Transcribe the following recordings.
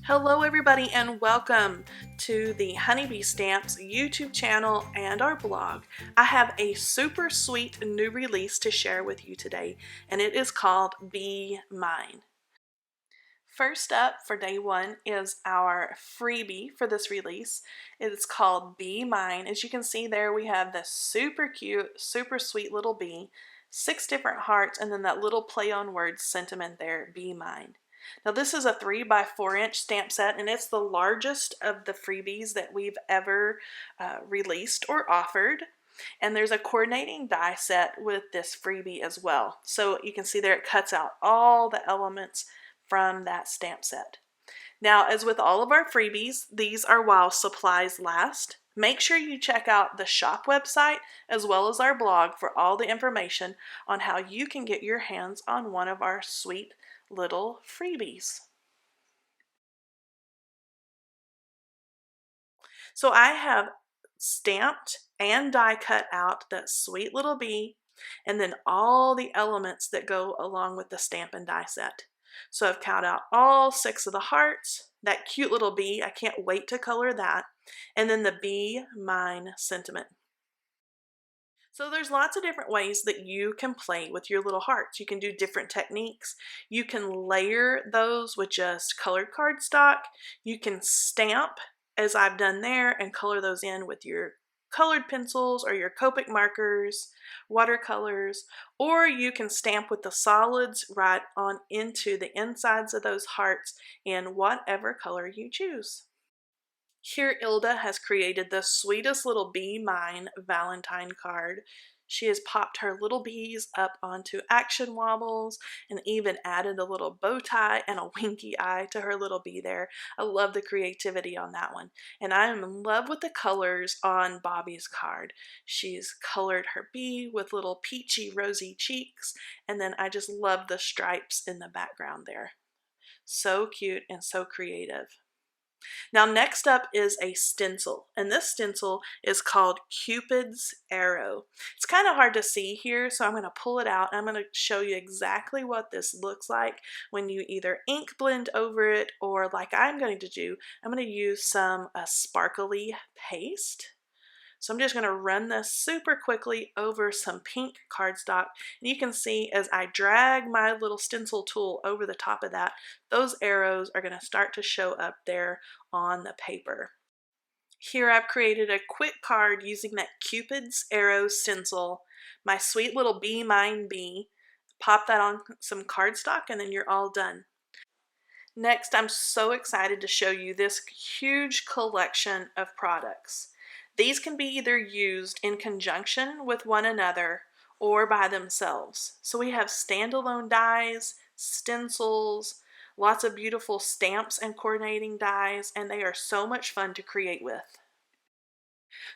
Hello everybody and welcome to the Honeybee Stamps YouTube channel and our blog. I have a super sweet new release to share with you today, and it is called Be Mine. First up for day one is our freebie for this release. It is called Be Mine. As you can see there, we have this super cute, super sweet little bee, 6 different hearts, and then that little play on words sentiment there, Be Mine. Now this is a 3 by 4 inch stamp set, and it's the largest of the freebies that we've ever released or offered. And there's a coordinating die set with this freebie as well. So you can see there it cuts out all the elements from that stamp set. Now, as with all of our freebies, these are while supplies last. Make sure you check out the shop website as well as our blog for all the information on how you can get your hands on one of our sweet little freebies. So I have stamped and die cut out that sweet little bee and then all the elements that go along with the stamp and die set. So I've cut out all 6 of the hearts, that cute little bee, I can't wait to color that, and then the Be Mine sentiment. So there's lots of different ways that you can play with your little hearts. You can do different techniques. You can layer those with just colored cardstock. You can stamp, as I've done there, and color those in with your colored pencils or your Copic markers, watercolors, or you can stamp with the solids right on into the insides of those hearts in whatever color you choose. Here Ilda has created the sweetest little Be Mine Valentine card. She has popped her little bees up onto action wobbles and even added a little bow tie and a winky eye to her little bee there. I love the creativity on that one. And I am in love with the colors on Bobby's card. She's colored her bee with little peachy rosy cheeks, and then I just love the stripes in the background there. So cute and so creative. Now next up is a stencil, and this stencil is called Cupid's Arrow. It's kind of hard to see here, so I'm going to pull it out and I'm going to show you exactly what this looks like when you either ink blend over it or, like I'm going to do, I'm going to use some sparkly paste. So I'm just going to run this super quickly over some pink cardstock. And you can see as I drag my little stencil tool over the top of that, those arrows are going to start to show up there on the paper. Here I've created a quick card using that Cupid's Arrow stencil, my sweet little Be Mine bee. Pop that on some cardstock and then you're all done. Next, I'm so excited to show you this huge collection of products. These can be either used in conjunction with one another or by themselves. So we have standalone dies, stencils, lots of beautiful stamps and coordinating dies, and they are so much fun to create with.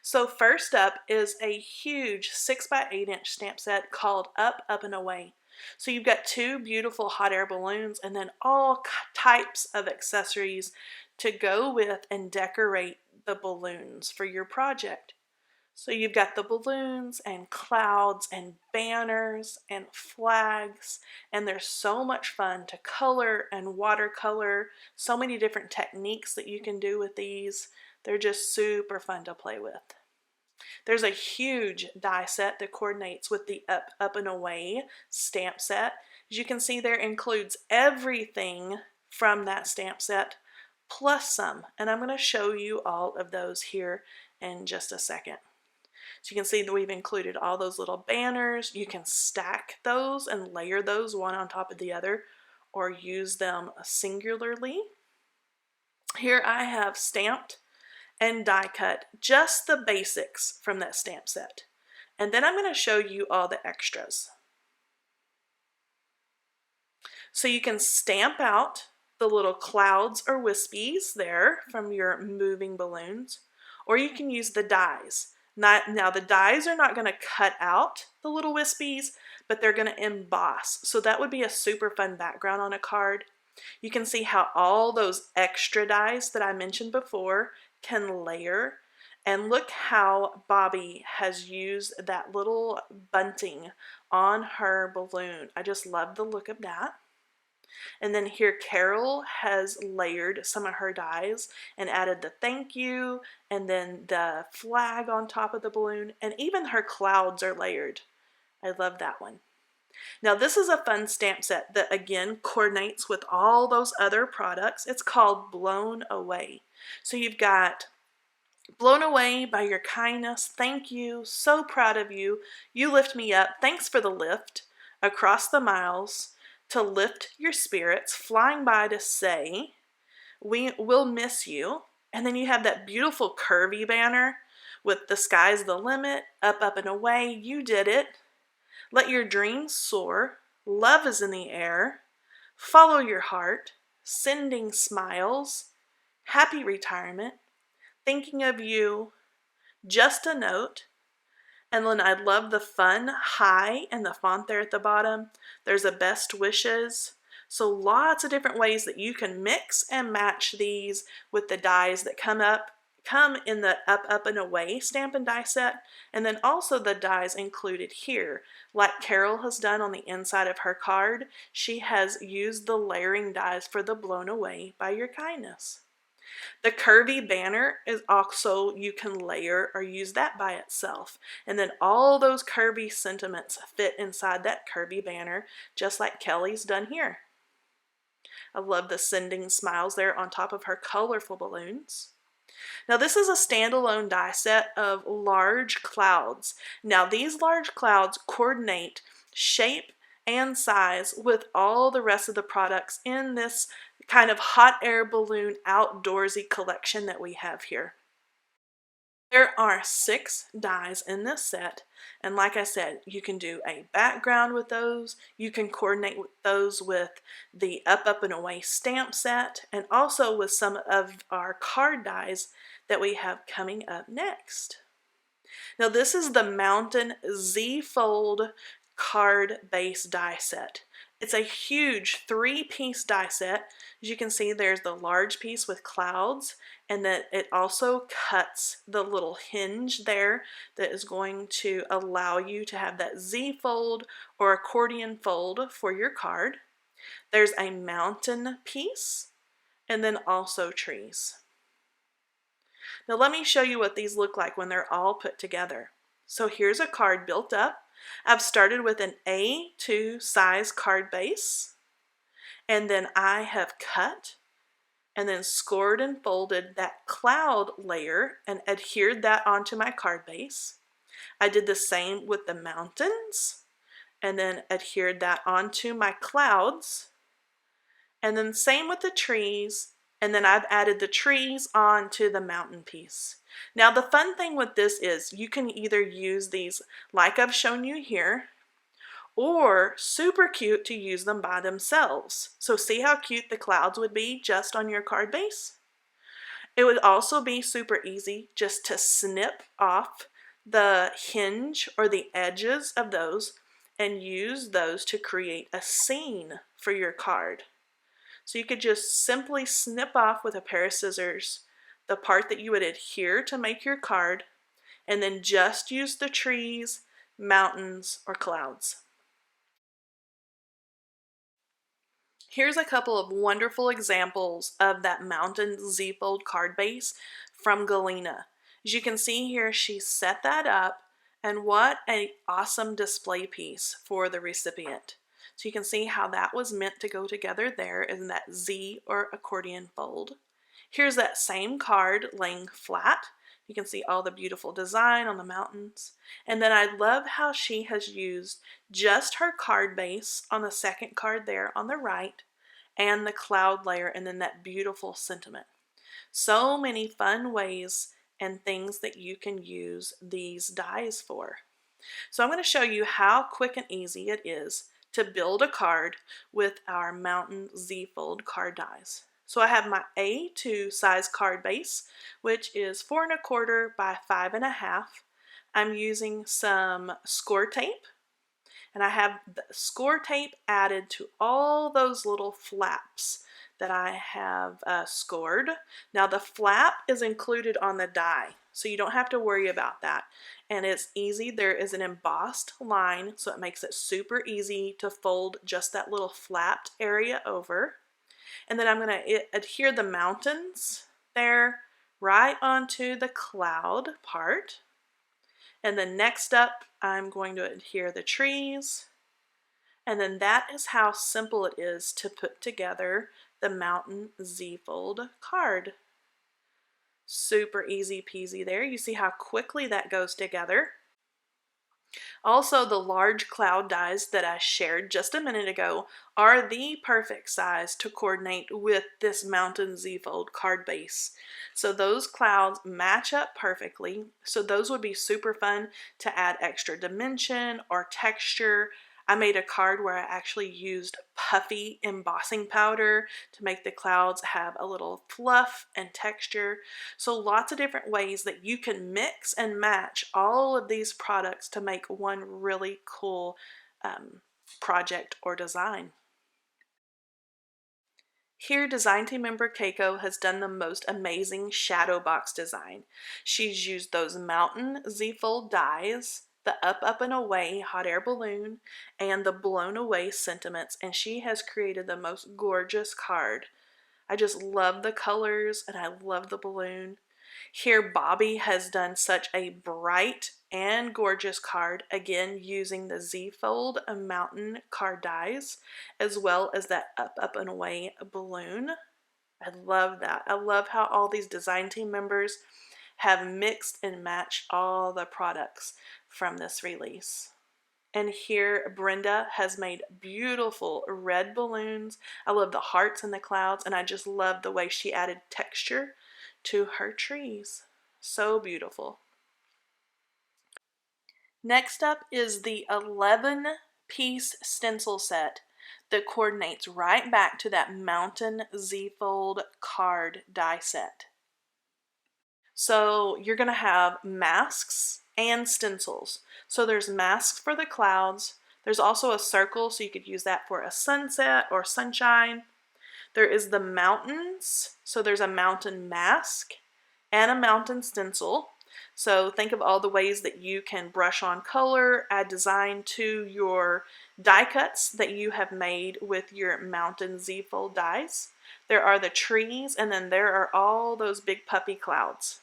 So first up is a huge 6 by 8 inch stamp set called Up, Up and Away. So you've got 2 beautiful hot air balloons and then all types of accessories to go with and decorate the balloons for your project. So you've got the balloons and clouds and banners and flags, and there's so much fun to color and watercolor, so many different techniques that you can do with these. They're just super fun to play with. There's a huge die set that coordinates with the Up, Up and Away stamp set. As you can see, there includes everything from that stamp set plus some, and I'm going to show you all of those here in just a second. So you can see that we've included all those little banners. You can stack those and layer those one on top of the other or use them singularly. Here I have stamped and die cut just the basics from that stamp set. And then I'm going to show you all the extras. So you can stamp out the little clouds or wispies there from your moving balloons, or you can use the dies. Now the dies are not going to cut out the little wispies, but they're going to emboss. So that would be a super fun background on a card. You can see how all those extra dies that I mentioned before can layer. And look how Bobby has used that little bunting on her balloon. I just love the look of that. And then here Carol has layered some of her dies and added the thank you and then the flag on top of the balloon, and even her clouds are layered. I love that one. Now this is a fun stamp set that again coordinates with all those other products. It's called Blown Away. So you've got blown away by your kindness, thank you, so proud of you, you lift me up, thanks for the lift, across the miles, to lift your spirits, flying by to say, we will miss you. And then you have that beautiful curvy banner with the sky's the limit, up, up and away, you did it, let your dreams soar, love is in the air, follow your heart, sending smiles, happy retirement, thinking of you, just a note. And then I love the fun hi and the font there at the bottom. There's a best wishes. So lots of different ways that you can mix and match these with the dies that come in the up, up and away stamp and die set, and then also the dies included here. Like Carol has done on the inside of her card, she has used the layering dies for the Blown Away by Your Kindness. The curvy banner is also, you can layer or use that by itself. And then all those curvy sentiments fit inside that curvy banner, just like Kelly's done here. I love the sending smiles there on top of her colorful balloons. Now this is a standalone die set of large clouds. Now these large clouds coordinate shape and size with all the rest of the products in this kind of hot air balloon outdoorsy collection that we have here. There are 6 dies in this set, and like I said, you can do a background with those, you can coordinate with those with the Up, Up and Away stamp set, and also with some of our card dies that we have coming up next. Now this is the Mountain Z-Fold card base die set. It's a huge 3-piece die set. As you can see, there's the large piece with clouds, and then it also cuts the little hinge there that is going to allow you to have that Z fold or accordion fold for your card. There's a mountain piece, and then also trees. Now let me show you what these look like when they're all put together. So here's a card built up. I've started with an A2 size card base, and then I have cut and then scored and folded that cloud layer and adhered that onto my card base. I did the same with the mountains and then adhered that onto my clouds, and then same with the trees, and then I've added the trees onto the mountain piece. Now the fun thing with this is you can either use these like I've shown you here, or super cute to use them by themselves. So see how cute the clouds would be just on your card base? It would also be super easy just to snip off the hinge or the edges of those and use those to create a scene for your card. So you could just simply snip off with a pair of scissors the part that you would adhere to make your card, and then just use the trees, mountains, or clouds. Here's a couple of wonderful examples of that Mountain Z-Fold card base from Galena. As you can see here, she set that up, and what an awesome display piece for the recipient. So you can see how that was meant to go together there in that Z or accordion fold. Here's that same card laying flat. You can see all the beautiful design on the mountains. And then I love how she has used just her card base on the second card there on the right, and the cloud layer, and then that beautiful sentiment. So many fun ways and things that you can use these dies for. So I'm going to show you how quick and easy it is to build a card with our Mountain Z-Fold card dies. So I have my A2 size card base, which is 4 1/4 by 5 1/2. I'm using some score tape, and I have the score tape added to all those little flaps that I have scored. Now the flap is included on the die, so you don't have to worry about that. And it's easy. There is an embossed line, so it makes it super easy to fold just that little flapped area over. And then I'm going to adhere the mountains there right onto the cloud part. And then next up, I'm going to adhere the trees. And then that is how simple it is to put together the mountain Z-fold card. Super easy peasy there. You see how quickly that goes together. Also, the large cloud dies that I shared just a minute ago are the perfect size to coordinate with this mountain Z-fold card base. So those clouds match up perfectly. So those would be super fun to add extra dimension or texture. I made a card where I actually used puffy embossing powder to make the clouds have a little fluff and texture. So lots of different ways that you can mix and match all of these products to make one really cool project or design. Here, design team member Keiko has done the most amazing shadow box design. She's used those mountain Z-fold dies, the Up, Up, and Away hot air balloon, and the Blown Away sentiments, and she has created the most gorgeous card. I just love the colors, and I love the balloon. Here, Bobby has done such a bright and gorgeous card, again using the Z-fold mountain card dies, as well as that Up, Up, and Away balloon. I love that. I love how all these design team members have mixed and matched all the products from this release. And here Brenda has made beautiful red balloons. I love the hearts and the clouds, and I just love the way she added texture to her trees. So beautiful. Next up is the 11-piece stencil set that coordinates right back to that mountain Z-fold card die set. So you're going to have masks and stencils. So there's masks for the clouds. There's also a circle, so you could use that for a sunset or sunshine. There is the mountains. So there's a mountain mask and a mountain stencil. So think of all the ways that you can brush on color, add design to your die cuts that you have made with your mountain Z-fold dies. There are the trees, and then there are all those big puffy clouds.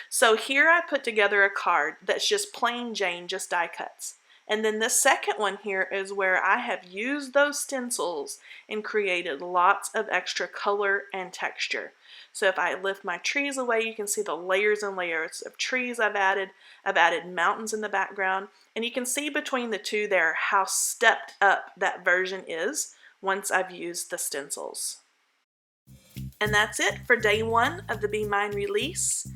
So here I put together a card that's just plain Jane, just die cuts. And then the second one here is where I have used those stencils and created lots of extra color and texture. So if I lift my trees away, you can see the layers and layers of trees I've added. I've added mountains in the background. And you can see between the two there how stepped up that version is once I've used the stencils. And that's it for day 1 of the Be Mine release.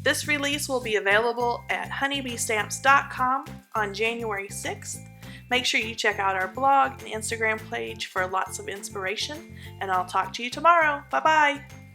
This release will be available at honeybeestamps.com on January 6th. Make sure you check out our blog and Instagram page for lots of inspiration, and I'll talk to you tomorrow. Bye-bye!